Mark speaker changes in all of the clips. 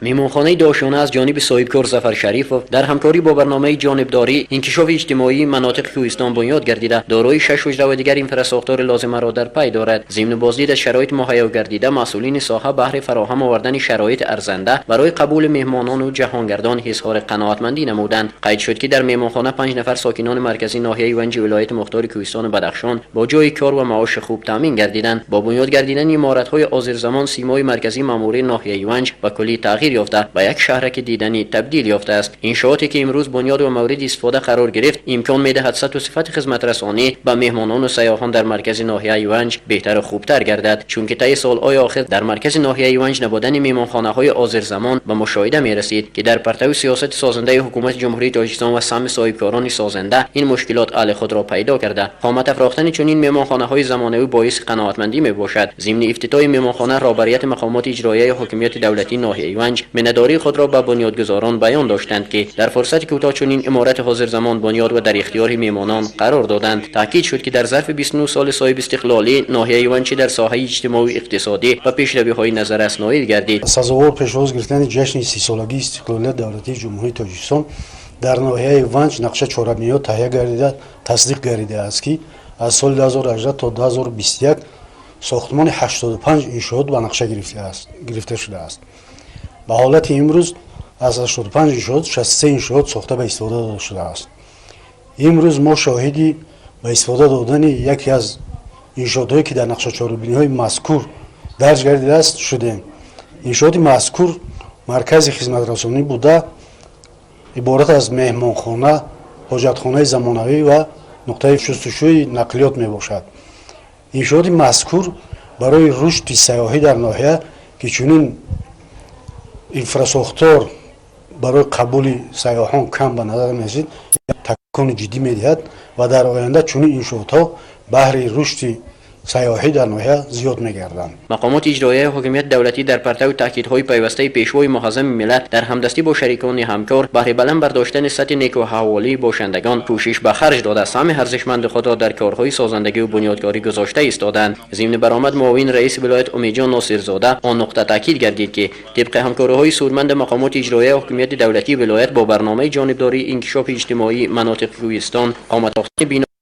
Speaker 1: مهمانخانه داشونه از جانب صاحبکار ظفر شریفов در همکاری با برنامه جانبداری انکشاف اجتماعی مناطق کوهستان بنیاد گردیده دارای 6 حجره و دیگر اینفراستراکچور لازمه را در پی دارد. ضمن بازدید از شرایط مهیا گردیده مسئولین ساحه بهره فراهم آوردن شرایط ارزنده برای قبول مهمانان و جهانگردان اظهار قناعتمندی نمودند. قید شد که در مهمانخانه 5 نفر ساکنان مرکزی ناحیه ونج ولایت مختار کوهستان بدخشان با جای کار و معاش خوب تامین گردیدند. با بنیاد گردیدن عمارت‌های آذرزمان سیمای مرکزی ماموری ناحیه ونج به کلی تغییر یافته و یک شهرک دیدنی تبدیل یافته است. انشاءاتی که امروز بنیاد و مورد استفاده قرار گرفت امکان می‌دهد سطح و صفت خدمت رسانی به مهمانان و سیاحان در مرکز ناحیه ونج بهتر و خوبتر گردد، چون که طی سال‌های آخر در مرکز ناحیه ونج نبودن مهمانخانه‌های آذرزمان به مشاهده می‌رسید که در پرتو سیاست سازنده حکومت جمهوری تاجیکستان و سهم صاحبکاران سازنده این مشکلات علی خود را پیدا کرده. قامت افراختن چنین مهمانخانه‌های زمانه‌ای باعث قناعتمندی می‌باشد. ضمن افتتاح مهمانخانه رهبریت مقامات اجرایی حاکمیت دولتی ناحیه ونج منداری خود را به بنیادگذاران بیان داشتند که در فرصت کوتاه چنین عمارت حاضر زمان بنیاد و در اختیار مهمانان قرار دادند. تاکید شد که در ظرف 29 سال صاحب استقلالی ناحیه ونج در ساحه اجتماعی اقتصادی و پیشروی‌های نظررس نایل گردید.
Speaker 2: سزاوار پیشواز گرفتن جشن 30 سالگی استقلالیت دولتی جمهوری تاجیکستان در ناحیه ونج نقشه چهاربنیاد تهیه گردیده تصدیق گردیده است که از سال 2018 تا 2021 ساختمان 85 انشاءات به نقشه گرفته شده است. به حالت امروز از 85 انشاءات 63 انشاءات ساخته به استفاده داده شده است. امروز ما شاهدی به استفاده دادن یکی از انشاءاتی که در نقشه چهاربنی‌های مذکور درج گردیده است شدیم. انشاءات مذکور مرکز خدمت رسانی بوده عبارت از مهمانخانه، حاجتخانه زمانوی و نقطه شستشوی نقلیات می باشد. انشاءات مذکور برای رشد سیاحی در ناحیه که چنین اینفراستراکچور برای قبول سیاحان کم به نظر می رسید تکان جدی می دهد و در آینده چنین انشاءات‌ها بهره رشد سیاحی در ناحیه زیاد می‌گردند.
Speaker 1: مقامات اجرایی حکومت دولتی در پرتو تاکیدهای پیوسته پیشوای معظم ملت در همدستی با شریکان همکار بهره بلند برداشتن سطح نیکوحوالی باشندگان کوشش به خرج داده سهم ارزشمند خود را در کارهای سازندگی و بنیادکاری گذاشته ایستادند. ضمن برآمد معاون رئیس ولایت امیدجان ناصرزاده آن نقطه تاکید گردید که طبق همکاری‌های سودمند مقامات اجرایی حکومت دولتی ولایت با برنامه جانبداری انکشاف اجتماعی مناطق کوهستان قامت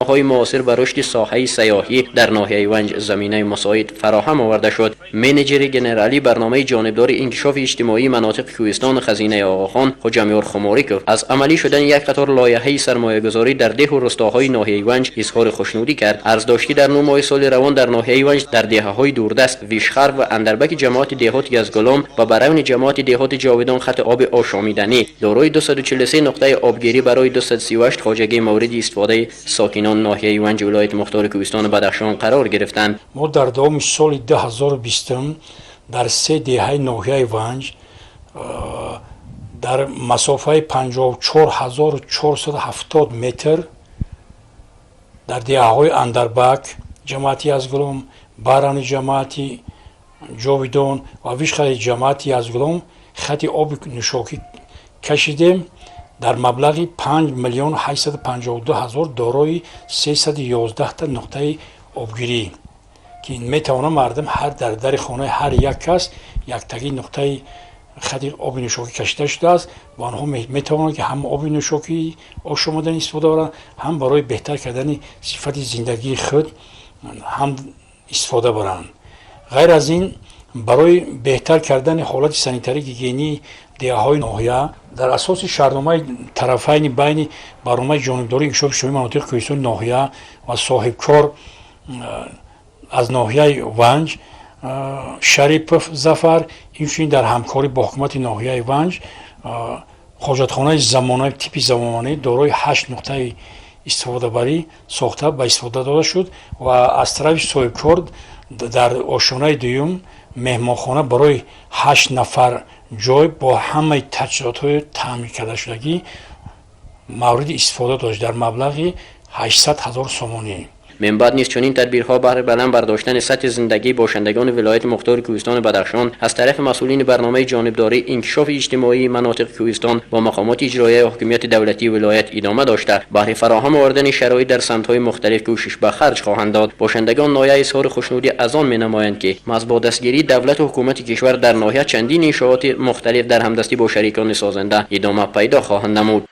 Speaker 1: های معاصر به رشد ساحه سیاحی در ناحیه ونج زمینه مساعد فراهم آورده شد. منیجر جنرالی برنامه جانبداری انکشاف اجتماعی مناطق کوهستان خزینه آقاخان حجامیار خماریکوف از عملی شدن یک قطار لایحه سرمایه‌گذاری در ده و روستاهای ناحیه ونج اظهار خوشنودی کرد. عرض داشت که در 9 ماه سال روان در ناحیه ونج در دهه‌های دوردست ویشخر و اندربک جماعت دهات گزگلام و برون جماعت دهات جاویدان خط آب آشامیدنی دارای 243 نقطه آبگیری برای 238 خواجگی مورد استفاده ساکنان ناحیه ونج ولایت مختار کوهستان بدخشان قرار گرفتند.
Speaker 3: ما در دوام سال 2020 در 3 دهه ناحیه ونج در مسافه 54470 متر در دهه‌های اندربک جماعتی از گلوم، باران جماعتی جاویدان و ویشخر جماعتی از گلوم خط آب نوشاکی کشیدیم. در مبلغ 5,852,000 دارای 311 تا نقطه آبگیری که این میتونه مردم هر در خانه هر یک کس یک تگی نقطه خط آب نوشاکی کشیده شده است و آنها میتوانند که هم آب نوشاکی آشامیدن استفاده برند هم برای بهتر کردن صفت زندگی خود هم استفاده برند. غیر از این برای بهتر کردن حالت سانیتری گیگینی دهه‌های ناحیه در اساس شرطنامه طرفین بین برنامه جانبداری انکشاف اجتماعی مناطق کوهستان ناحیه و صاحبکار از ناحیه ونج شریفov ظفر اینچنین در همکاری با حکومت ناحیه ونج حاجتخانه زمانه تیپ زمانه دارای 8 نقطه استفاده بری ساخته به استفاده داده شد و از طرف صاحبکار در آشیانه دوم مهمانخانه برای 8 نفر جای با همه تجهیزات تامین کرده شدگی مورد استفاده داشت در مبلغ 800,000 سومانی.
Speaker 1: من بعد نیز چنین تدبیرها برای بلند برداشتن سطح زندگی باشندگان ولایت مختار کوهستان بدخشان از طرف مسئولین برنامه جانبداری انکشاف اجتماعی مناطق کوهستان با مقامات اجرایی حکومت دولتی ولایت ادامه داشته. برای فراهم آوردن شرایط در سمت‌های مختلف کوشش به خرج خواهند داد. باشندگان ناحیه اظهار خوشنودی از آن می‌نمایند که از با دستگیری دولت و حکومت کشور در ناحیه چندین انشاءات مختلف در همدستی با شریکان سازنده ادامه پیدا خواهند نمود.